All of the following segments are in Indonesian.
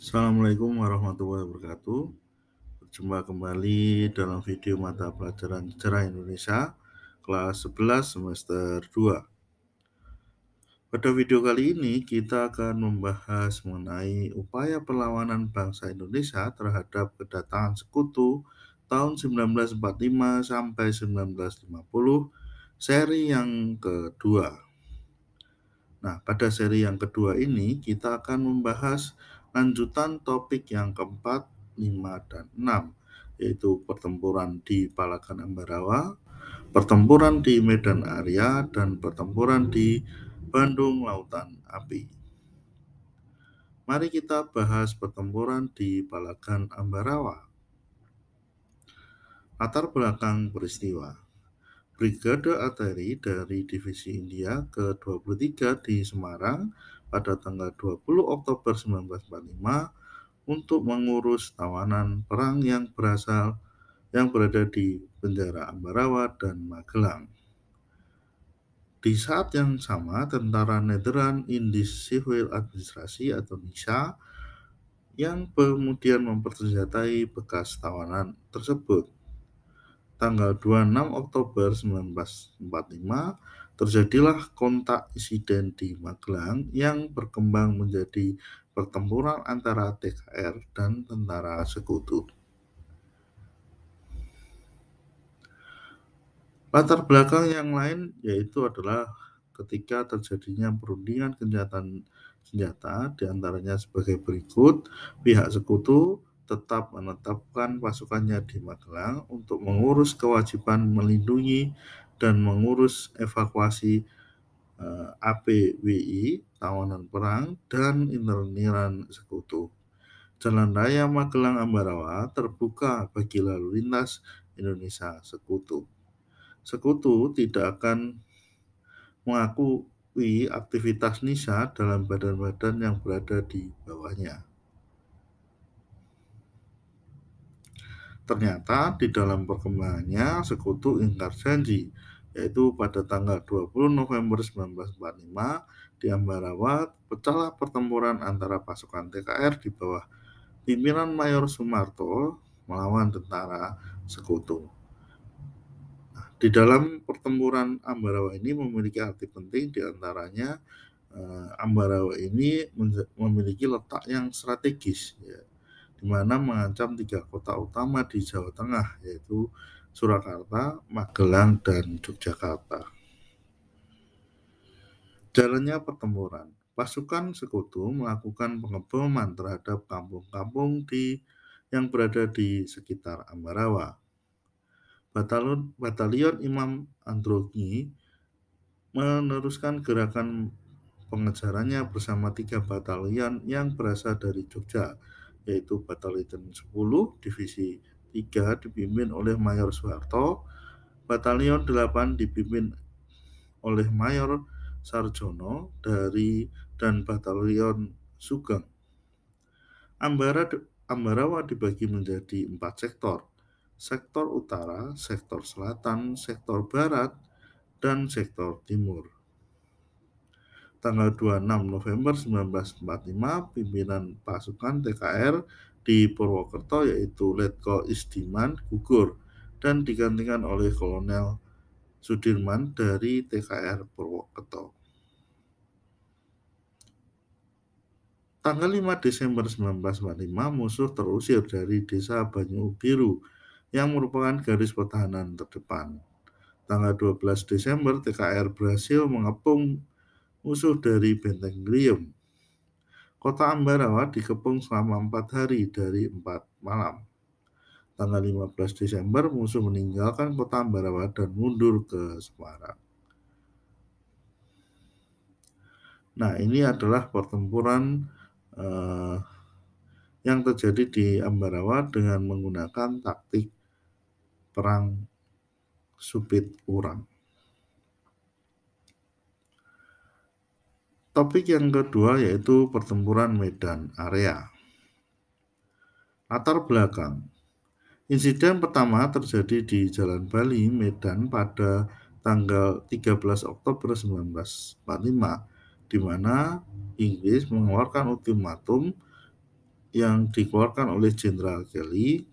Assalamualaikum warahmatullahi wabarakatuh. Berjumpa kembali dalam video mata pelajaran Sejarah Indonesia kelas 11 semester 2. Pada video kali ini kita akan membahas mengenai upaya perlawanan bangsa Indonesia terhadap kedatangan sekutu tahun 1945 sampai 1950, seri yang kedua. Nah, pada seri yang kedua ini kita akan membahas lanjutan topik yang keempat, 5, dan 6, yaitu pertempuran di Palagan Ambarawa, pertempuran di Medan Area, dan pertempuran di Bandung Lautan Api. Mari kita bahas pertempuran di Palagan Ambarawa. Latar belakang peristiwa. Brigade Arteri dari Divisi India ke-23 di Semarang pada tanggal 20 Oktober 1945 untuk mengurus tawanan perang yang berada di penjara Ambarawa dan Magelang. Di saat yang sama, Tentara Netherlands Indisch Civil Administratie atau NISA yang kemudian mempersenjatai bekas tawanan tersebut. Tanggal 26 Oktober 1945, terjadilah kontak insiden di Magelang yang berkembang menjadi pertempuran antara TKR dan tentara sekutu. Latar belakang yang lain yaitu adalah ketika terjadinya perundingan gencatan senjata, diantaranya sebagai berikut. Pihak sekutu tetap menetapkan pasukannya di Magelang untuk mengurus kewajiban melindungi dan mengurus evakuasi APWI, tawanan perang, dan interniran sekutu. Jalan Raya Magelang Ambarawa terbuka bagi lalu lintas Indonesia sekutu. Sekutu tidak akan mengakui aktivitas NISA dalam badan-badan yang berada di bawahnya. Ternyata di dalam perkembangannya sekutu ingkar janji, yaitu pada tanggal 20 November 1945 di Ambarawa pecahlah pertempuran antara pasukan TKR di bawah pimpinan Mayor Sumarto melawan tentara sekutu. Di dalam pertempuran Ambarawa ini memiliki arti penting, diantaranya Ambarawa ini memiliki letak yang strategis, ya, di mana mengancam 3 kota utama di Jawa Tengah, yaitu Surakarta, Magelang, dan Yogyakarta. Jalannya pertempuran, pasukan sekutu melakukan pengeboman terhadap kampung-kampung yang berada di sekitar Ambarawa. Batalion Imam Androgi meneruskan gerakan pengejarannya bersama 3 batalion yang berasal dari Jogja, yaitu Batalion 10 Divisi 3 dipimpin oleh Mayor Soeharto, Batalion 8 dipimpin oleh Mayor Sarjono dan Batalion Sugeng. Ambarawa dibagi menjadi 4 sektor. Sektor utara, sektor selatan, sektor barat, dan sektor timur. Tanggal 26 November 1945, pimpinan pasukan TKR di Purwokerto yaitu Letkol Isdiman gugur dan digantikan oleh Kolonel Sudirman dari TKR Purwokerto. Tanggal 5 Desember 1945, musuh terusir dari desa Banyu Biru yang merupakan garis pertahanan terdepan. Tanggal 12 Desember, TKR berhasil mengepung musuh dari Benteng Griem. Kota Ambarawa dikepung selama 4 hari dari 4 malam. Tanggal 15 Desember, musuh meninggalkan kota Ambarawa dan mundur ke Semarang. Nah, ini adalah pertempuran yang terjadi di Ambarawa dengan menggunakan taktik perang supit urang. Topik yang kedua yaitu pertempuran Medan Area. Latar belakang. Insiden pertama terjadi di Jalan Bali, Medan pada tanggal 13 Oktober 1945, di mana Inggris mengeluarkan ultimatum yang dikeluarkan oleh Jenderal Kelly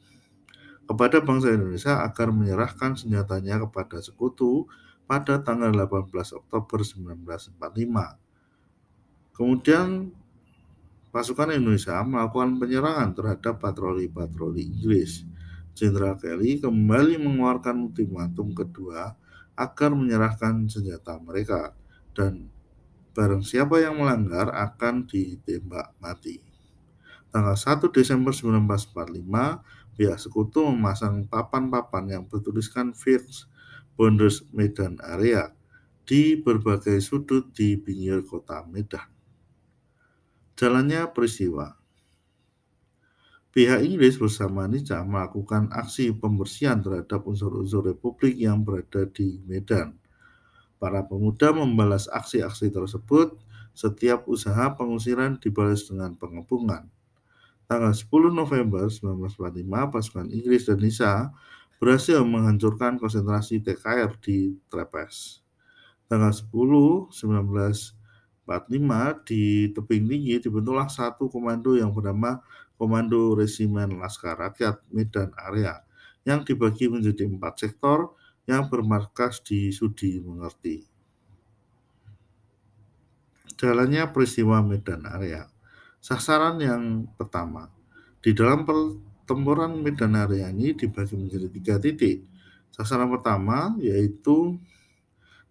kepada bangsa Indonesia agar menyerahkan senjatanya kepada sekutu pada tanggal 18 Oktober 1945. Kemudian pasukan Indonesia melakukan penyerangan terhadap patroli-patroli Inggris. Jenderal Kelly kembali mengeluarkan ultimatum kedua agar menyerahkan senjata mereka dan barang siapa yang melanggar akan ditembak mati. Tanggal 1 Desember 1945, pihak sekutu memasang papan-papan yang bertuliskan First Bonders Medan Area di berbagai sudut di pinggir kota Medan. Jalannya peristiwa. Pihak Inggris bersama Nica melakukan aksi pembersihan terhadap unsur-unsur Republik yang berada di Medan. Para pemuda membalas aksi-aksi tersebut. Setiap usaha pengusiran dibalas dengan pengepungan. Tanggal 10 November 1945, pasukan Inggris dan Nica berhasil menghancurkan konsentrasi TKR di Trepes. Tanggal 10 1945, di tebing tinggi dibentuklah satu komando yang bernama Komando Resimen Laskar Rakyat Medan Area yang dibagi menjadi 4 sektor yang bermarkas di Sudi Mengerti. Jalannya peristiwa Medan Area. Sasaran yang pertama, di dalam pertempuran Medan Area ini dibagi menjadi 3 titik. Sasaran pertama yaitu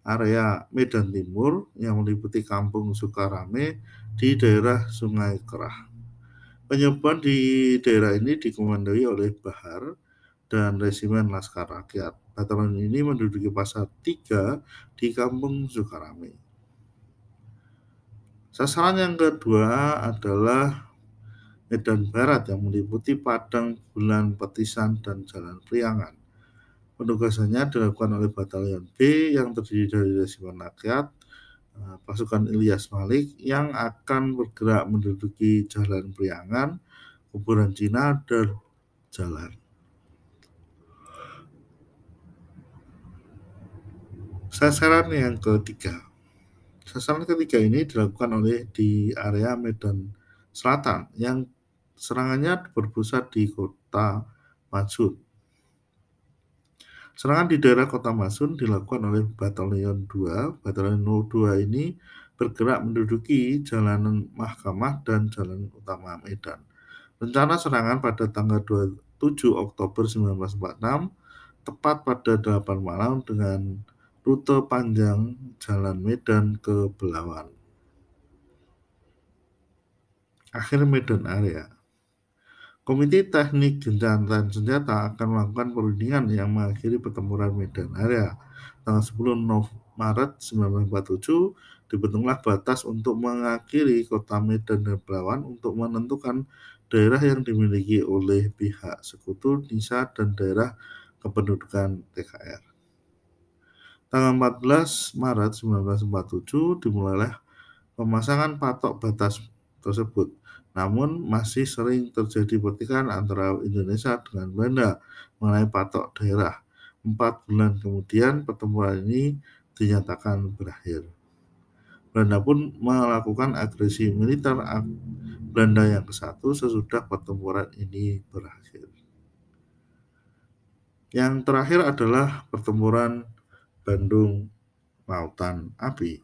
area Medan Timur yang meliputi kampung Sukarame di daerah Sungai Kerah. Penyerbuan di daerah ini dikomandoi oleh Bahar dan Resimen Laskar Rakyat. Batalion ini menduduki pasar 3 di kampung Sukarame. Sasaran yang kedua adalah Medan Barat yang meliputi Padang, Bulan, Petisan, dan Jalan Priangan. Penugasannya dilakukan oleh Batalion B yang terdiri dari Resimen Rakyat, pasukan Ilyas Malik yang akan bergerak menduduki Jalan Priangan, Kuburan Cina, dan Jalan. Sasaran yang ketiga. Sasaran ketiga ini dilakukan oleh di area Medan Selatan yang serangannya berpusat di kota Matsun. Serangan di daerah kota Matsun dilakukan oleh Batalion 2. Batalion 2 ini bergerak menduduki Jalanan Mahkamah dan Jalan Utama Medan. Rencana serangan pada tanggal 27 Oktober 1946 tepat pada 8 malam dengan rute panjang Jalan Medan ke Belawan. Akhir Medan Area. Komite Teknik Gencatan Senjata akan melakukan perundingan yang mengakhiri pertempuran Medan Area. Tanggal 10 Maret 1947 dibentuklah batas untuk mengakhiri kota Medan dan Belawan untuk menentukan daerah yang dimiliki oleh pihak sekutu Nica dan daerah kependudukan TKR. Tanggal 14 Maret 1947 dimulailah pemasangan patok batas tersebut. Namun masih sering terjadi pertikaian antara Indonesia dengan Belanda mengenai patok daerah. 4 bulan kemudian pertempuran ini dinyatakan berakhir. Belanda pun melakukan agresi militer Belanda yang ke-1 sesudah pertempuran ini berakhir. Yang terakhir adalah pertempuran Bandung Lautan Api.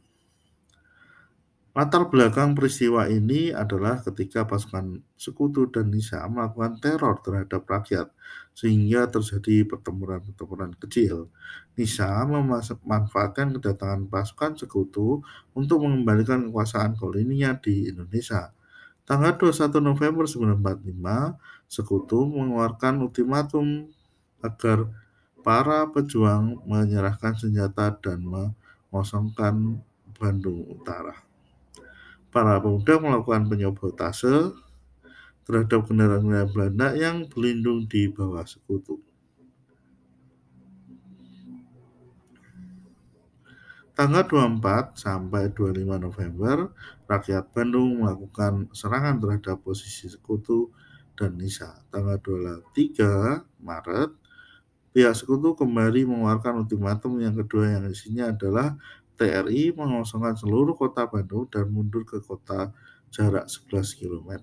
Latar belakang peristiwa ini adalah ketika pasukan sekutu dan Nica melakukan teror terhadap rakyat sehingga terjadi pertempuran-pertempuran kecil. Nica memanfaatkan kedatangan pasukan sekutu untuk mengembalikan kekuasaan koloninya di Indonesia. Tanggal 21 November 1945, sekutu mengeluarkan ultimatum agar para pejuang menyerahkan senjata dan mengosongkan Bandung Utara. Para pemuda melakukan penyabotase terhadap kendaraan-kendaraan Belanda yang berlindung di bawah sekutu. Tanggal 24 sampai 25 November, rakyat Bandung melakukan serangan terhadap posisi sekutu dan Nica. Tanggal 23 Maret, pihak sekutu kembali mengeluarkan ultimatum yang kedua yang isinya adalah TRI mengosongkan seluruh kota Bandung dan mundur ke kota jarak 11 km.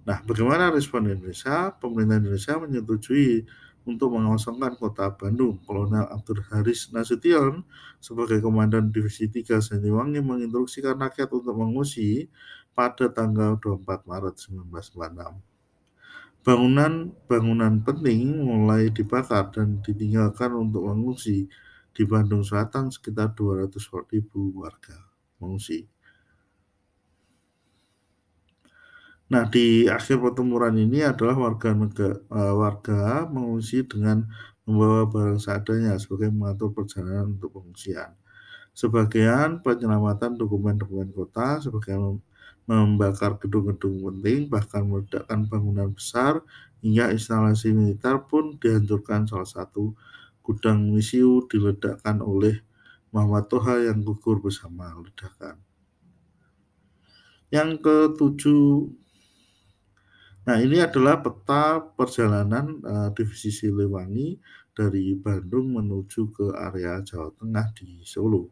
Nah, bagaimana respon Indonesia? Pemerintah Indonesia menyetujui untuk mengosongkan kota Bandung. Kolonel Abdul Haris Nasution sebagai Komandan Divisi 3 Siliwangi menginstruksikan rakyat untuk mengungsi pada tanggal 24 Maret 1946. Bangunan penting mulai dibakar dan ditinggalkan untuk mengungsi. Di Bandung Selatan sekitar 200.000 warga mengungsi. Nah, di akhir pertempuran ini adalah warga mengungsi dengan membawa barang seadanya sebagai mengatur perjalanan untuk pengungsian. Sebagian penyelamatan dokumen-dokumen kota, sebagian membakar gedung-gedung penting, bahkan meledakkan bangunan besar, hingga instalasi militer pun dihancurkan. Salah satu gudang misiu diledakkan oleh Muhammad Toha yang gugur bersama ledakan. Yang ketujuh, nah ini adalah peta perjalanan Divisi Siliwangi dari Bandung menuju ke area Jawa Tengah di Solo,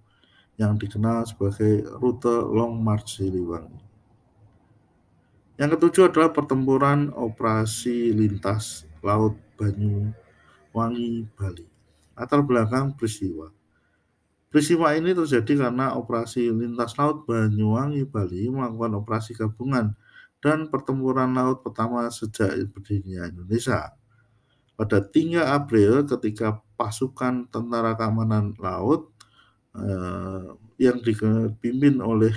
yang dikenal sebagai rute Long March Siliwangi. Yang ketujuh adalah pertempuran Operasi Lintas Laut Banyuwangi, Bali. Latar belakang peristiwa. Peristiwa ini terjadi karena Operasi Lintas Laut Banyuwangi, Bali melakukan operasi gabungan dan pertempuran laut pertama sejak berdirinya Indonesia. Pada 3 April ketika pasukan Tentara Keamanan Laut yang dipimpin oleh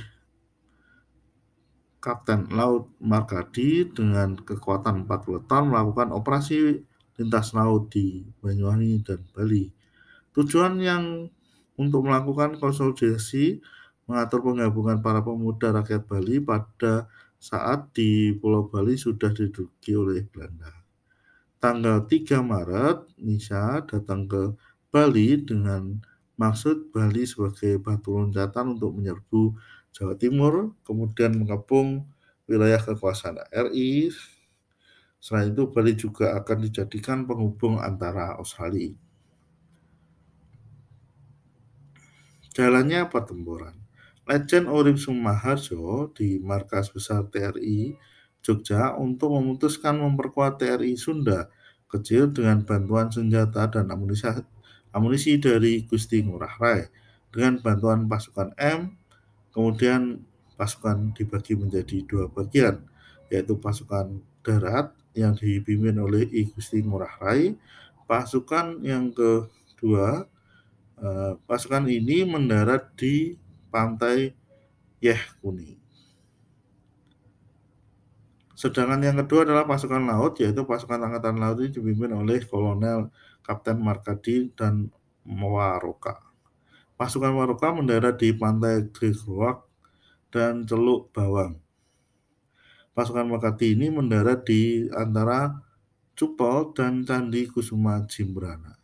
Kapten Laut Markadi dengan kekuatan 40 ton melakukan operasi lintas laut di Banyuwangi dan Bali. Tujuan yang untuk melakukan konsolidasi, mengatur penggabungan para pemuda rakyat Bali pada saat di Pulau Bali sudah diduduki oleh Belanda. Tanggal 3 Maret, Nisa datang ke Bali dengan maksud Bali sebagai batu loncatan untuk menyerbu Jawa Timur, kemudian mengepung wilayah kekuasaan RI. Selain itu, Bali juga akan dijadikan penghubung antara Australia. Jalannya pertempuran. Letjen Urip Sumaharjo di Markas Besar TRI Jogja untuk memutuskan memperkuat TRI Sunda kecil dengan bantuan senjata dan amunisi dari Gusti Ngurah Rai. Dengan bantuan pasukan M, kemudian pasukan dibagi menjadi 2 bagian, yaitu pasukan darat yang dipimpin oleh I Gusti Ngurah Rai. Pasukan yang kedua, pasukan ini mendarat di pantai Yeh Kuning. Sedangkan yang kedua adalah pasukan laut, yaitu pasukan angkatan laut ini dipimpin oleh Kolonel Kapten Markadi dan Waroka. Pasukan Waroka mendarat di pantai Grigruak dan Celuk Bawang. Pasukan Markadi ini mendarat di antara Cupel dan Candi Kusuma Jimbrana.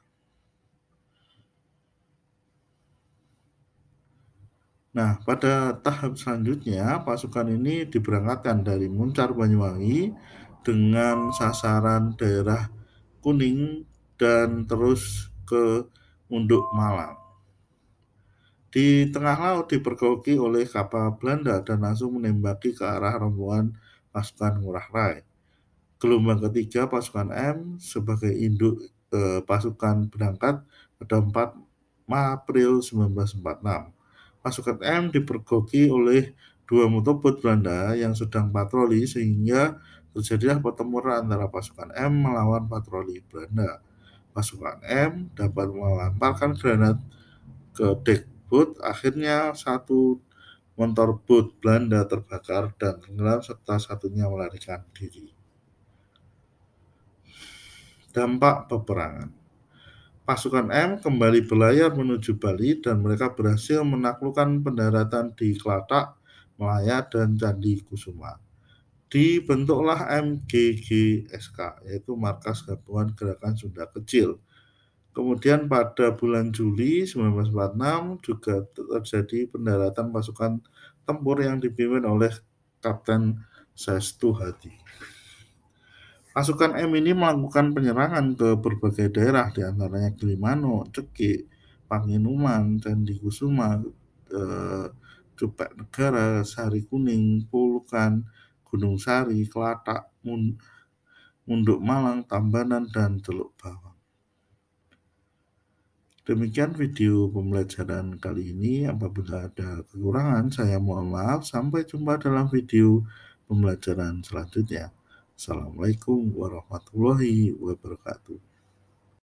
Nah, pada tahap selanjutnya, pasukan ini diberangkatkan dari Muncar Banyuwangi dengan sasaran daerah Kuning dan terus ke Munduk Malang. Di tengah laut dipergoki oleh kapal Belanda dan langsung menembaki ke arah rombongan pasukan Ngurah Rai. Gelombang ketiga pasukan M sebagai induk pasukan berangkat pada 4 April 1946. Pasukan M dipergoki oleh 2 motorboat Belanda yang sedang patroli sehingga terjadilah pertempuran antara pasukan M melawan patroli Belanda. Pasukan M dapat melemparkan granat ke dek boat, akhirnya satu motorboat Belanda terbakar dan tenggelam serta satunya melarikan diri. Dampak peperangan. Pasukan M kembali berlayar menuju Bali dan mereka berhasil menaklukkan pendaratan di Klatak, Melaya, dan Candi Kusuma. Dibentuklah MGGSK, yaitu Markas Gabungan Gerakan Sunda Kecil. Kemudian pada bulan Juli 1946 juga terjadi pendaratan pasukan tempur yang dipimpin oleh Kapten Sestu Hadi. Pasukan M ini melakukan penyerangan ke berbagai daerah, diantaranya Gilimanuk, Cekik, Panginuman, Candi Kusuma, Cupek Negara, Sari Kuning, Pulukan, Gunung Sari, Kelatak, Munduk Malang, Tambanan, dan Teluk Bawang. Demikian video pembelajaran kali ini. Apabila ada kekurangan, saya mohon maaf. Sampai jumpa dalam video pembelajaran selanjutnya. Assalamualaikum warahmatullahi wabarakatuh.